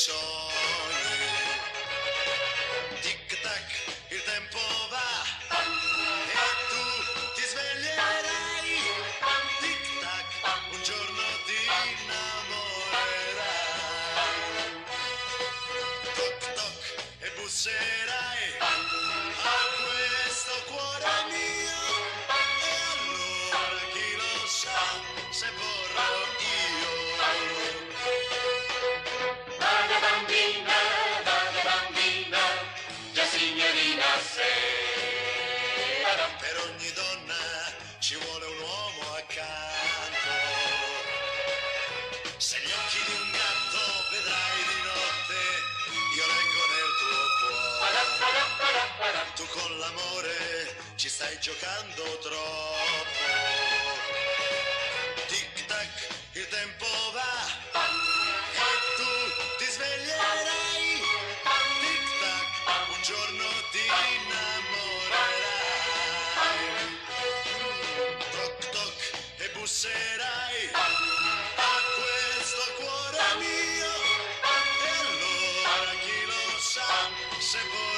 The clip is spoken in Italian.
sogni. Tic tac, il tempo va e tu ti sveglierai. Tic tac, un giorno ti innamorerai. Toc toc e busserai a questo cuore mio. E allora chi lo sa se vorrò io. Già signorina sei. Per ogni donna ci vuole un uomo accanto. Se gli occhi di un gatto vedrai di notte, io leggo nel tuo cuore. Tu con l'amore ci stai giocando troppo. Tic tac, il tempo va e tu ti sveglierai. Tic tac, un giorno ti innamorerai. Toc toc e busserai a questo cuore mio. E allora chi lo sa se vuoi